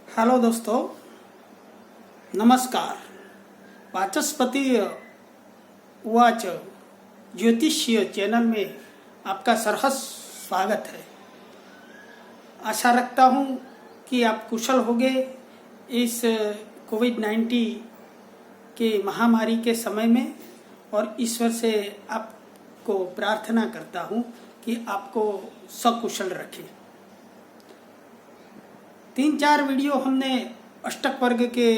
Hello दोस्तों, नमस्कार। वाचस्पति उवाच ज्योतिष्य चैनल में आपका सरहस स्वागत है। आशा रखता हूँ कि आप कुशल होंगे। इस कोविड-19 के महामारी के समय में और ईश्वर से आपको प्रार्थना करता हूँ कि आपको सकुशल रखे। 3-4 वीडियो हमने अष्टक वर्ग के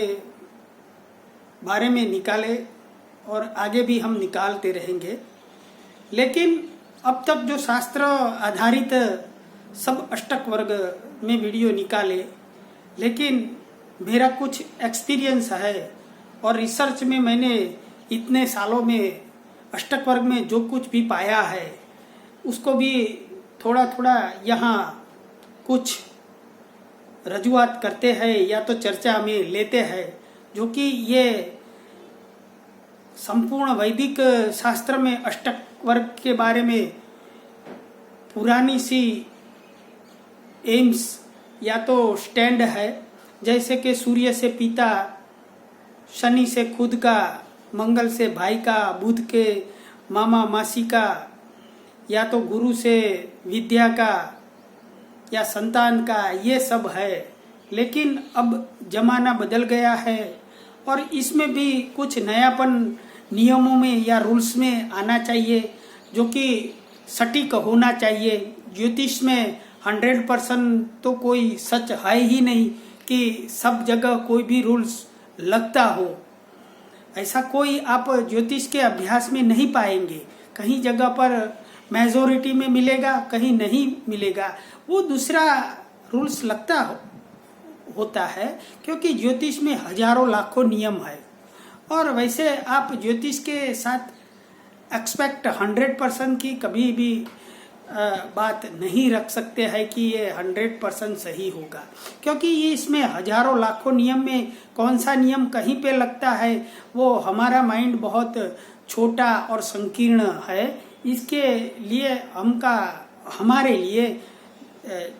बारे में निकाले और आगे भी हम निकालते रहेंगे। लेकिन अब तक जो शास्त्र आधारित सब अष्टक वर्ग में वीडियो निकाले, लेकिन मेरा कुछ एक्सपीरियंस है और रिसर्च में मैंने इतने सालों में अष्टक वर्ग में जो कुछ भी पाया है उसको भी थोड़ा थोड़ा यहाँ कुछ रजुआत करते हैं या तो चर्चा में लेते हैं, जो कि ये संपूर्ण वैदिक शास्त्र में अष्टक वर्ग के बारे में पुरानी सी एम्स या तो स्टैंड है, जैसे कि सूर्य से पिता, शनि से खुद का, मंगल से भाई का, बुध के मामा मासी का, या तो गुरु से विद्या का या संतान का, ये सब है। लेकिन अब जमाना बदल गया है और इसमें भी कुछ नयापन नियमों में या रूल्स में आना चाहिए, जो कि सटीक होना चाहिए। ज्योतिष में 100% तो कोई सच है ही नहीं कि सब जगह कोई भी रूल्स लगता हो। ऐसा कोई आप ज्योतिष के अभ्यास में नहीं पाएंगे। कहीं जगह पर मेजोरिटी में मिलेगा, कहीं नहीं मिलेगा। वो दूसरा रूल्स लगता होता है, क्योंकि ज्योतिष में हजारों लाखों नियम है। और वैसे आप ज्योतिष के साथ एक्सपेक्ट 100% की कभी भी बात नहीं रख सकते हैं कि ये 100% सही होगा, क्योंकि ये इसमें हजारों लाखों नियम में कौन सा नियम कहीं पे लगता है, वो हमारा माइंड बहुत छोटा और संकीर्ण है। इसके लिए हमारे लिए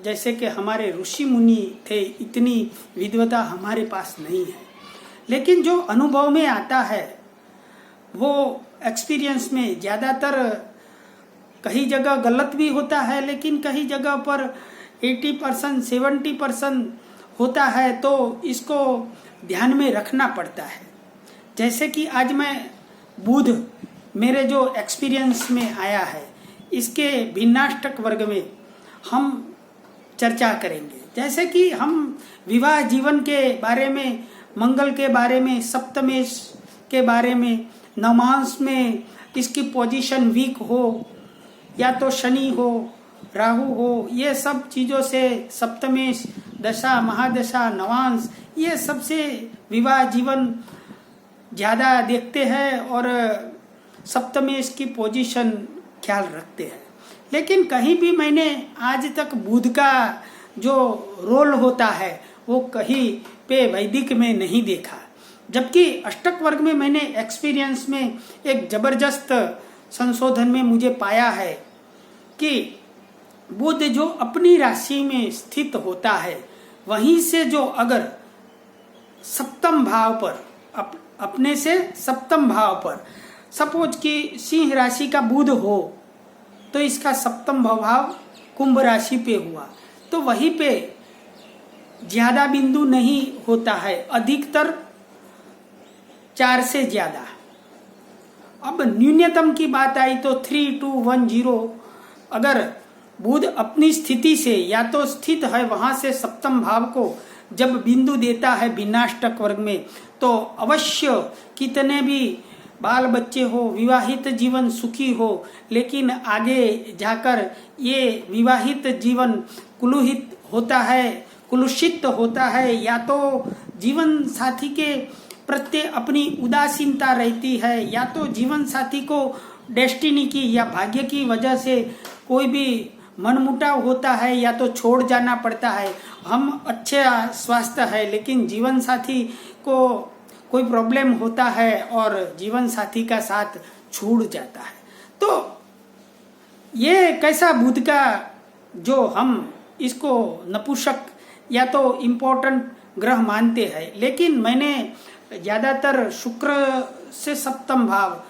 जैसे कि हमारे ऋषि मुनि थे, इतनी विद्वता हमारे पास नहीं है। लेकिन जो अनुभव में आता है वो एक्सपीरियंस में ज़्यादातर कहीं जगह गलत भी होता है, लेकिन कहीं जगह पर 80% 70% होता है, तो इसको ध्यान में रखना पड़ता है। जैसे कि आज मैं बुध मेरे जो एक्सपीरियंस में आया है, इसके भिन्नाष्टक वर्ग में हम चर्चा करेंगे। जैसे कि हम विवाह जीवन के बारे में, मंगल के बारे में, सप्तमेश के बारे में, नवमांश में इसकी पोजीशन वीक हो या तो शनि हो, राहु हो, ये सब चीज़ों से सप्तमेश, दशा, महादशा, नवांश, ये सबसे विवाह जीवन ज़्यादा देखते हैं और सप्तमेश की पोजीशन ख्याल रखते हैं। लेकिन कहीं भी मैंने आज तक बुध का जो रोल होता है वो कहीं पे वैदिक में नहीं देखा, जबकि अष्टक वर्ग में मैंने एक्सपीरियंस में एक जबरदस्त संशोधन में मुझे पाया है कि बुध जो अपनी राशि में स्थित होता है, वहीं से जो अगर सप्तम भाव पर अपने से सप्तम भाव पर सपोज कि सिंह राशि का बुध हो, तो इसका सप्तम भाव कुंभ राशि पे हुआ, तो वहीं पे ज्यादा बिंदु नहीं होता है, अधिकतर 4 से ज्यादा। अब न्यूनतम की बात आई तो 3, 2, 1, 0। अगर बुध अपनी स्थिति से या तो स्थित है वहां से सप्तम भाव को जब बिंदु देता है भिन्नाष्टक वर्ग में, तो अवश्य कितने भी बाल बच्चे हो, विवाहित जीवन सुखी हो, लेकिन आगे जाकर ये विवाहित जीवन कुलुषित होता है, या तो जीवन साथी के प्रति अपनी उदासीनता रहती है, या तो जीवन साथी को डेस्टिनी की या भाग्य की वजह से कोई भी मनमुटाव होता है, या तो छोड़ जाना पड़ता है। हम अच्छे स्वास्थ्य है, लेकिन जीवन साथी को कोई प्रॉब्लम होता है और जीवन साथी का साथ छूट जाता है। तो ये कैसा बुध का जो हम इसको नपुंसक या तो इम्पोर्टेंट ग्रह मानते हैं, लेकिन मैंने ज्यादातर शुक्र से सप्तम भाव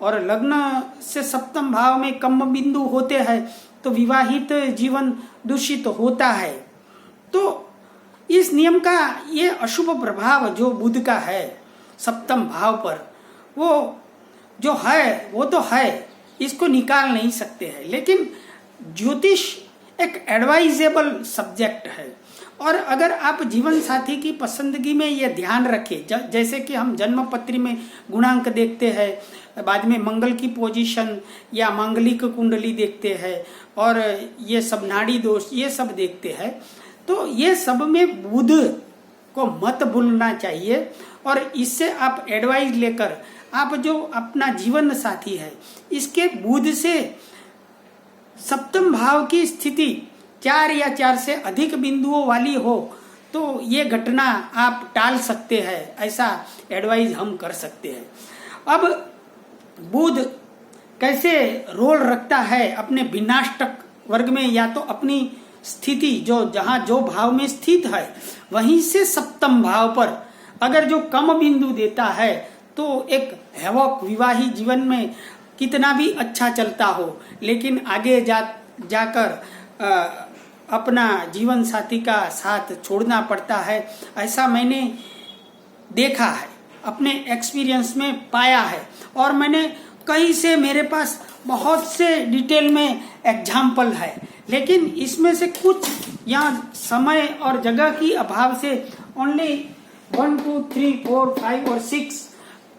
और लग्न से सप्तम भाव में कम बिंदु होते हैं तो विवाहित जीवन दूषित होता है। तो इस नियम का ये अशुभ प्रभाव जो बुध का है सप्तम भाव पर, वो जो है वो तो है, इसको निकाल नहीं सकते हैं। लेकिन ज्योतिष एक एडवाइजेबल सब्जेक्ट है, और अगर आप जीवन साथी की पसंदगी में ये ध्यान रखें, जैसे कि हम जन्म पत्री में गुणांक देखते हैं, बाद में मंगल की पोजीशन या मांगलिक कुंडली देखते हैं, और ये सब नाड़ी दोष ये सब देखते हैं, तो ये सब में बुध को मत भूलना चाहिए। और इससे आप एडवाइस लेकर आप जो अपना जीवन साथी है इसके बुध से सप्तम भाव की स्थिति 4 या 4 से अधिक बिंदुओं वाली हो तो ये घटना आप टाल सकते हैं, ऐसा एडवाइस हम कर सकते हैं। अब बुध कैसे रोल रखता है अपने विनाष्टक वर्ग में, या तो अपनी स्थिति जो जहां जो भाव में स्थित है वहीं से सप्तम भाव पर अगर जो कम बिंदु देता है तो एक हैवॉक विवाहित जीवन में कितना भी अच्छा चलता हो, लेकिन आगे जाकर अपना जीवन साथी का साथ छोड़ना पड़ता है। ऐसा मैंने देखा है, अपने एक्सपीरियंस में पाया है, और मैंने कहीं से मेरे पास बहुत से डिटेल में एग्जाम्पल है, लेकिन इसमें से कुछ यहाँ समय और जगह की अभाव से ओनली 1 2 3 4 5 और 6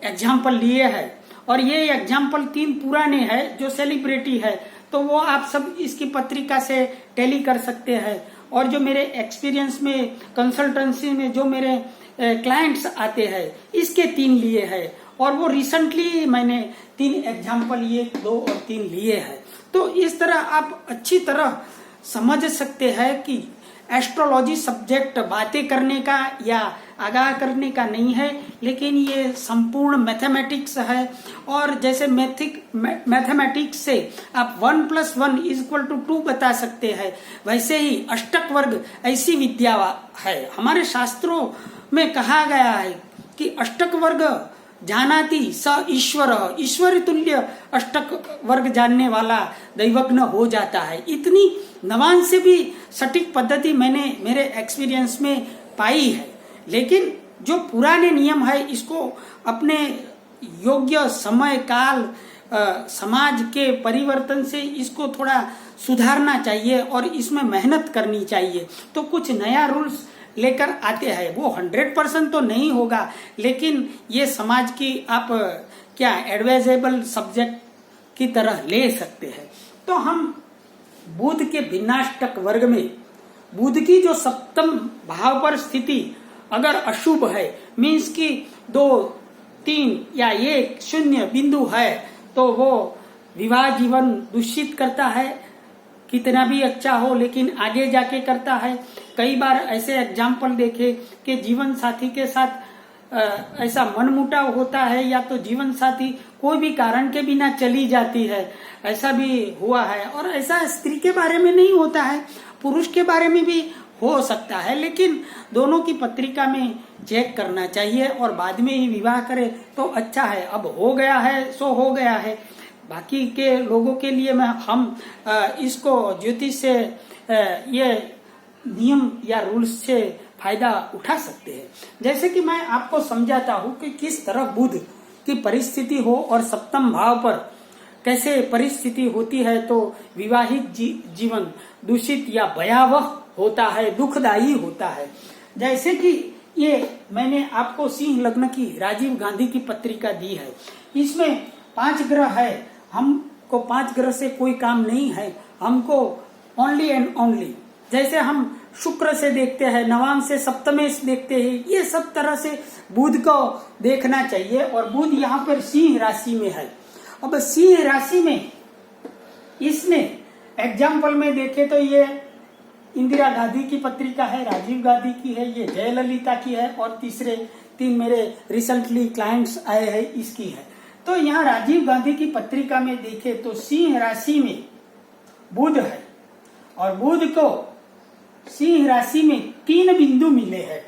एग्जाम्पल लिए हैं। और ये एग्जाम्पल 3 पुराने हैं जो सेलिब्रिटी है, तो वो आप सब इसकी पत्रिका से टैली कर सकते हैं। और जो मेरे एक्सपीरियंस में कंसल्टेंसी में जो मेरे क्लाइंट्स आते हैं इसके 3 लिए हैं, और वो रिसेंटली मैंने 3 एग्जाम्पल ये 2 और 3 लिए हैं। तो इस तरह आप अच्छी तरह समझ सकते हैं कि एस्ट्रोलॉजी सब्जेक्ट बातें करने का या आगाह करने का नहीं है, लेकिन ये संपूर्ण मैथमेटिक्स है। और जैसे मैथमेटिक्स से आप 1 + 1 = 2 बता सकते हैं, वैसे ही अष्टक वर्ग ऐसी विद्या है। हमारे शास्त्रों में कहा गया है कि अष्टक वर्ग जानाति स ईश्वर, ईश्वर तुल्य अष्टक वर्ग जानने वाला दैवज्ञ हो जाता है। इतनी नवान से भी सटीक पद्धति मैंने मेरे एक्सपीरियंस में पाई है, लेकिन जो पुराने नियम है इसको अपने योग्य समय काल समाज के परिवर्तन से इसको थोड़ा सुधारना चाहिए और इसमें मेहनत करनी चाहिए। तो कुछ नया रूल्स लेकर आते हैं, वो 100% तो नहीं होगा, लेकिन ये समाज की आप क्या एडवाइजेबल सब्जेक्ट की तरह ले सकते हैं। तो हम बुध के भिन्नाष्टक वर्ग में बुध की जो सप्तम भाव पर स्थिति अगर अशुभ है, मीन्स कि 2 3 या 1 0 बिंदु है, तो वो विवाह जीवन दूषित करता है, कितना भी अच्छा हो लेकिन आगे जाके करता है। कई बार ऐसे एग्जाम्पल देखे कि जीवन साथी के साथ ऐसा मनमुटाव होता है, या तो जीवन साथी कोई भी कारण के बिना चली जाती है, ऐसा भी हुआ है। और ऐसा स्त्री के बारे में नहीं होता है, पुरुष के बारे में भी हो सकता है, लेकिन दोनों की पत्रिका में चेक करना चाहिए और बाद में ही विवाह करे तो अच्छा है। अब हो गया है सो हो गया है, बाकी के लोगों के लिए हम इसको ज्योतिष से ये नियम या रूल्स से फायदा उठा सकते हैं। जैसे कि मैं आपको समझाता हूँ कि किस तरह बुध की परिस्थिति हो और सप्तम भाव पर कैसे परिस्थिति होती है तो विवाहित जीवन दूषित या भयावह होता है, दुखदायी होता है। जैसे कि ये मैंने आपको सिंह लग्न की राजीव गांधी की पत्रिका दी है, इसमें 5 ग्रह है। हमको 5 ग्रह से कोई काम नहीं है, हमको ओनली एंड ओनली, जैसे हम शुक्र से देखते हैं, नवाम से सप्तमेश देखते हैं, ये सब तरह से बुध को देखना चाहिए। और बुध यहाँ पर सिंह राशि में है। अब सिंह राशि में इसने एग्जाम्पल में देखे तो ये इंदिरा गांधी की पत्रिका है, राजीव गांधी की है, ये जयललिता की है, और तीसरे 3 मेरे रिसेंटली क्लाइंट्स आए हैं इसकी है। तो यहाँ राजीव गांधी की पत्रिका में देखे तो सिंह राशि में बुध है, और बुध को सिंह राशि में 3 बिंदु मिले हैं।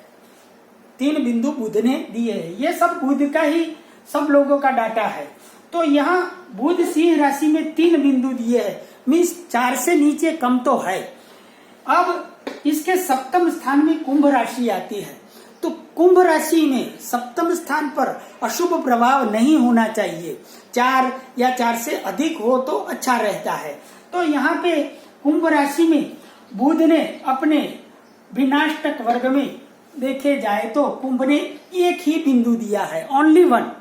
3 बिंदु बुध ने दिए हैं। ये सब बुध का ही सब लोगों का डाटा है। तो यहाँ बुध सिंह राशि में 3 बिंदु दिए हैं, मीन्स 4 से नीचे कम तो है। अब इसके सप्तम स्थान में कुंभ राशि आती है, तो कुंभ राशि में सप्तम स्थान पर अशुभ प्रभाव नहीं होना चाहिए, 4 या 4 से अधिक हो तो अच्छा रहता है। तो यहाँ पे कुंभ राशि में बुध ने अपने विनाशक वर्ग में देखे जाए तो कुंभ ने एक ही बिंदु दिया है, ओनली 1।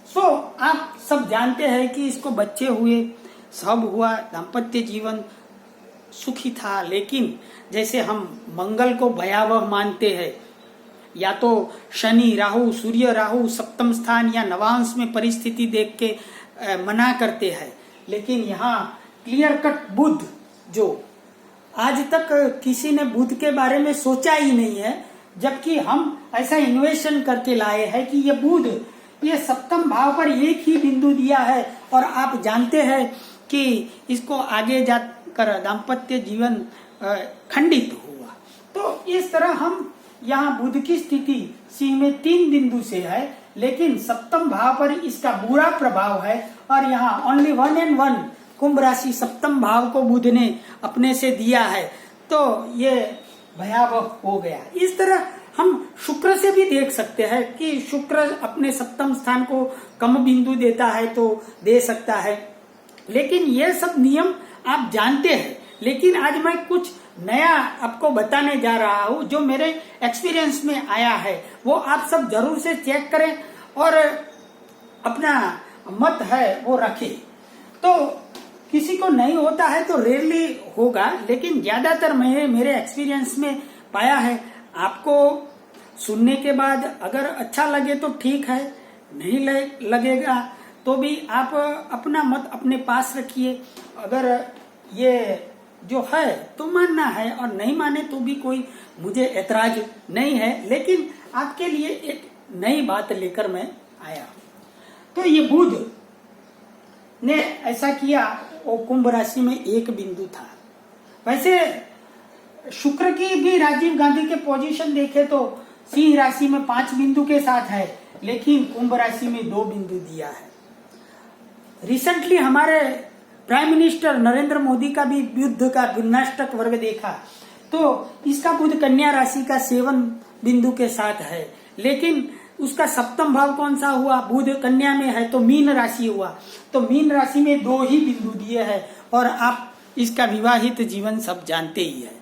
सो आप सब जानते हैं कि इसको बच्चे हुए, सब हुआ, दाम्पत्य जीवन सुखी था। लेकिन जैसे हम मंगल को भयावह मानते हैं, या तो शनि राहु, सूर्य राहु सप्तम स्थान या नवांश में परिस्थिति देख के मना करते हैं, लेकिन यहाँ क्लियर कट बुध, जो आज तक किसी ने बुध के बारे में सोचा ही नहीं है, जबकि हम ऐसा इन्वेशन करके लाए हैं कि ये बुध ये सप्तम भाव पर एक ही बिंदु दिया है। और आप जानते हैं कि इसको आगे जाकर दाम्पत्य जीवन खंडित हुआ। तो इस तरह हम यहाँ बुध की स्थिति सिंह में 3 बिंदु से है, लेकिन सप्तम भाव पर इसका बुरा प्रभाव है। और यहाँ ओनली 1 and 1 कुंभ राशि सप्तम भाव को बुध ने अपने से दिया है, तो ये भयावह हो गया। इस तरह हम शुक्र से भी देख सकते हैं कि शुक्र अपने सप्तम स्थान को कम बिंदु देता है तो दे सकता है, लेकिन ये सब नियम आप जानते हैं। लेकिन आज मैं कुछ नया आपको बताने जा रहा हूँ जो मेरे एक्सपीरियंस में आया है, वो आप सब जरूर से चेक करें और अपना मत है वो रखें। तो किसी को नहीं होता है तो रेयरली होगा, लेकिन ज्यादातर मेरे एक्सपीरियंस में पाया है। आपको सुनने के बाद अगर अच्छा लगे तो ठीक है, नहीं लगेगा तो भी आप अपना मत अपने पास रखिए। अगर ये जो है तो मानना है और नहीं माने तो भी कोई मुझे ऐतराज नहीं है, लेकिन आपके लिए एक नई बात लेकर मैं आया। तो ये बुध ने ऐसा किया, वो कुंभ राशि में 1 बिंदु था। वैसे शुक्र की भी राजीव गांधी के पोजीशन देखे तो सिंह राशि में 5 बिंदु के साथ है, लेकिन कुंभ राशि में 2 बिंदु दिया है। रिसेंटली हमारे प्राइम मिनिस्टर नरेंद्र मोदी का भी बुध का विनाशक वर्ग देखा तो इसका बुध कन्या राशि का 7 बिंदु के साथ है, लेकिन उसका सप्तम भाव कौन सा हुआ, बुध कन्या में है तो मीन राशि हुआ। तो मीन राशि में 2 ही बिंदु दिए हैं और आप इसका विवाहित जीवन सब जानते ही है।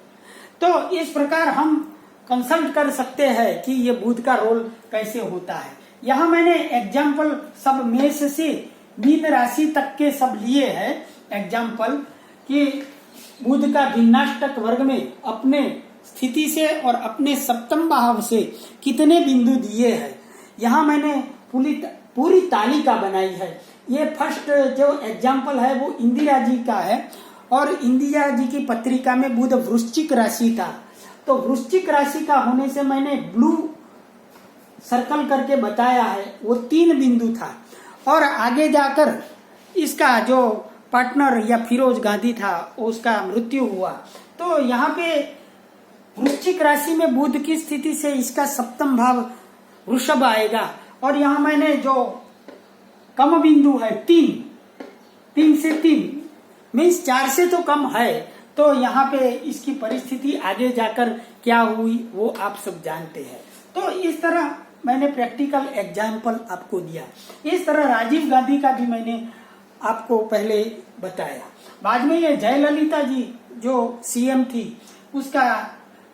तो इस प्रकार हम कंसल्ट कर सकते हैं कि ये बुध का रोल कैसे होता है। यहाँ मैंने एग्जाम्पल सब मेष से मीन राशि तक के सब लिए हैं एग्जाम्पल, कि बुध का विनाशक वर्ग में अपने स्थिति से और अपने सप्तम भाव से कितने बिंदु दिए हैं। यहाँ मैंने पूरी तालिका बनाई है। ये फर्स्ट जो एग्जाम्पल है वो इंदिरा जी का है, और इंदिरा जी की पत्रिका में बुध वृश्चिक राशि था। तो वृश्चिक राशि का होने से मैंने ब्लू सर्कल करके बताया है, वो 3 बिंदु था। और आगे जाकर इसका जो पार्टनर या फिरोज गांधी था उसका मृत्यु हुआ। तो यहाँ पे वृश्चिक राशि में बुध की स्थिति से इसका सप्तम भाव वृषभ आएगा। और यहाँ मैंने जो कम बिंदु है 3 से 3 मीन्स 4 से तो कम है, तो यहाँ पे इसकी परिस्थिति आगे जाकर क्या हुई वो आप सब जानते हैं। तो इस तरह मैंने प्रैक्टिकल एग्जाम्पल आपको दिया। इस तरह राजीव गांधी का भी मैंने आपको पहले बताया। बाद में ये जयललिता जी जो सीएम थी उसका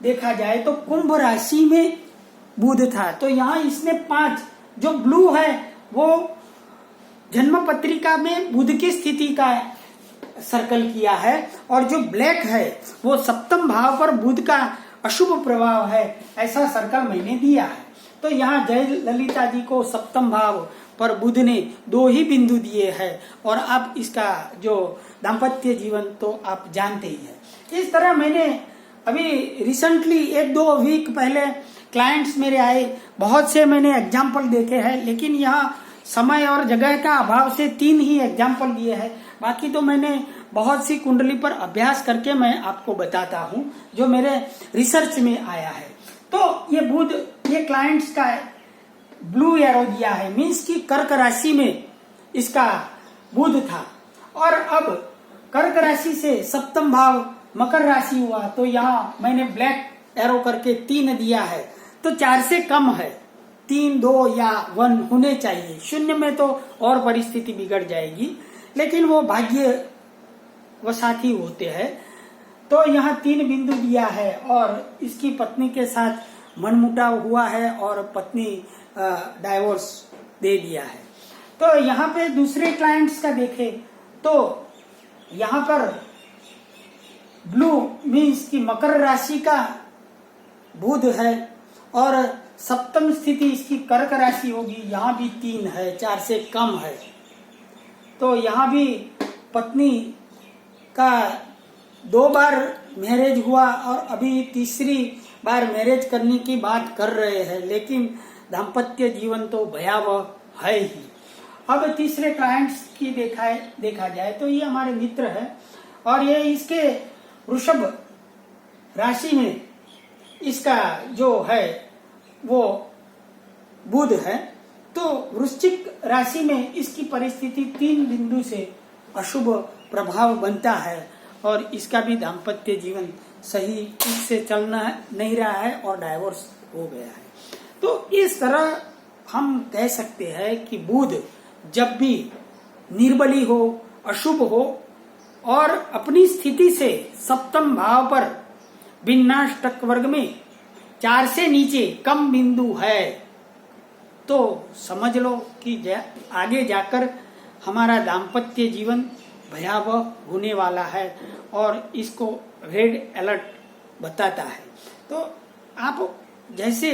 देखा जाए तो कुंभ राशि में बुध था। तो यहाँ इसने 5 जो ब्लू है वो जन्म पत्रिका में बुध की स्थिति का सर्कल किया है, और जो ब्लैक है वो सप्तम भाव पर बुध का अशुभ प्रभाव है, ऐसा सर्कल मैंने दिया है। तो यहाँ जयललिता जी को सप्तम भाव पर बुध ने 2 ही बिंदु दिए हैं, और आप इसका जो दाम्पत्य जीवन तो आप जानते ही है। इस तरह मैंने अभी रिसेंटली 1-2 वीक पहले क्लाइंट्स मेरे आए, बहुत से मैंने एग्जाम्पल देखे हैं, लेकिन यहाँ समय और जगह का अभाव से 3 ही एग्जाम्पल दिए हैं। बाकी तो मैंने बहुत सी कुंडली पर अभ्यास करके मैं आपको बताता हूँ जो मेरे रिसर्च में आया है। तो ये बुध ये क्लाइंट्स का ब्लू एरो दिया है, मीन्स कि कर्क राशि में इसका बुध था, और अब कर्क राशि से सप्तम भाव मकर राशि हुआ, तो यहाँ मैंने ब्लैक एरो करके 3 दिया है, तो 4 से कम है, 3, 2 या 1 होने चाहिए। 0 में तो और परिस्थिति बिगड़ जाएगी, लेकिन वो भाग्य वसात ही होते हैं। तो यहाँ 3 बिंदु दिया है, और इसकी पत्नी के साथ मनमुटाव हुआ है और पत्नी डाइवोर्स दे दिया है। तो यहाँ पे दूसरे क्लाइंट्स का देखें तो यहाँ पर ब्लू मीन्स की मकर राशि का बुध है, और सप्तम स्थिति इसकी कर्क राशि होगी, यहाँ भी 3 है, 4 से कम है। तो यहाँ भी पत्नी का 2 बार मैरिज हुआ और अभी तीसरी बार मैरिज करने की बात कर रहे हैं, लेकिन दाम्पत्य जीवन तो भयावह है ही। अब तीसरे क्लाइंट्स की देखा जाए तो ये हमारे मित्र है, और ये इसके वृषभ राशि में इसका जो है वो बुध है। तो वृश्चिक राशि में इसकी परिस्थिति 3 बिंदु से अशुभ प्रभाव बनता है, और इसका भी दाम्पत्य जीवन सही से चलना नहीं रहा है और डाइवोर्स हो गया है। तो इस तरह हम कह सकते हैं कि बुध जब भी निर्बली हो, अशुभ हो और अपनी स्थिति से सप्तम भाव पर भिन्नाष्टक वर्ग में 4 से नीचे कम बिंदु है, तो समझ लो कि आगे जाकर हमारा दाम्पत्य जीवन भयावह होने वाला है, और इसको रेड अलर्ट बताता है। तो आप जैसे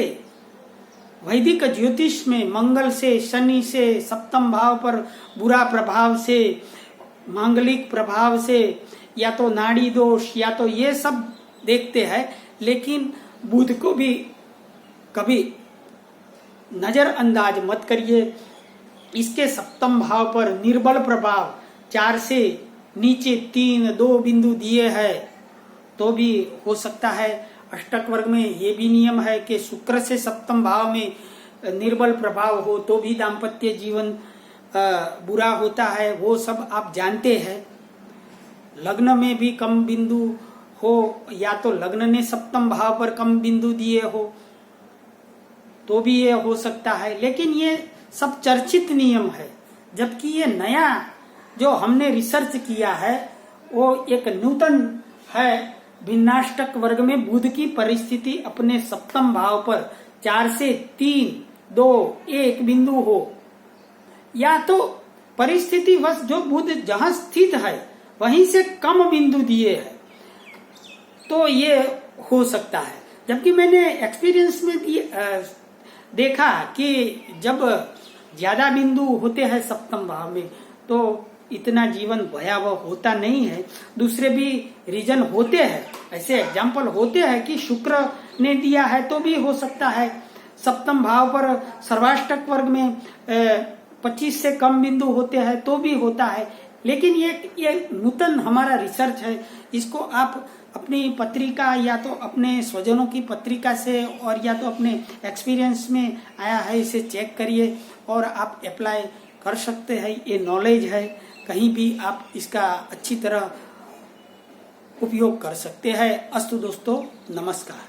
वैदिक ज्योतिष में मंगल से, शनि से, सप्तम भाव पर बुरा प्रभाव से, मांगलिक प्रभाव से, या तो नाड़ी दोष, या तो ये सब देखते हैं, लेकिन बुध को भी कभी नजरअंदाज मत करिए। इसके सप्तम भाव पर निर्बल प्रभाव 4 से नीचे 3, 2 बिंदु दिए हैं, तो भी हो सकता है। अष्टक वर्ग में ये भी नियम है कि शुक्र से सप्तम भाव में निर्बल प्रभाव हो तो भी दाम्पत्य जीवन बुरा होता है, वो सब आप जानते हैं। लग्न में भी कम बिंदु हो, या तो लग्न ने सप्तम भाव पर कम बिंदु दिए हो, तो भी ये हो सकता है। लेकिन ये सब चर्चित नियम है, जबकि ये नया जो हमने रिसर्च किया है वो एक नूतन है। भिन्नाष्टक वर्ग में बुध की परिस्थिति अपने सप्तम भाव पर 4 से 3, 2, 1 बिंदु हो, या तो परिस्थिति वश जो बुध जहां स्थित है वहीं से कम बिंदु दिए है, तो ये हो सकता है। जबकि मैंने एक्सपीरियंस में देखा कि जब ज्यादा बिंदु होते हैं सप्तम भाव में तो इतना जीवन भयावह होता नहीं है। दूसरे भी रीजन होते हैं, ऐसे एग्जाम्पल होते हैं कि शुक्र ने दिया है तो भी हो सकता है। सप्तम भाव पर सर्वाष्टक वर्ग में 25 से कम बिंदु होते हैं तो भी होता है। लेकिन ये नूतन हमारा रिसर्च है, इसको आप अपनी पत्रिका या तो अपने स्वजनों की पत्रिका से और या तो अपने एक्सपीरियंस में आया है, इसे चेक करिए और आप अप्लाई कर सकते हैं। ये नॉलेज है, कहीं भी आप इसका अच्छी तरह उपयोग कर सकते हैं। अस्तु दोस्तों, नमस्कार।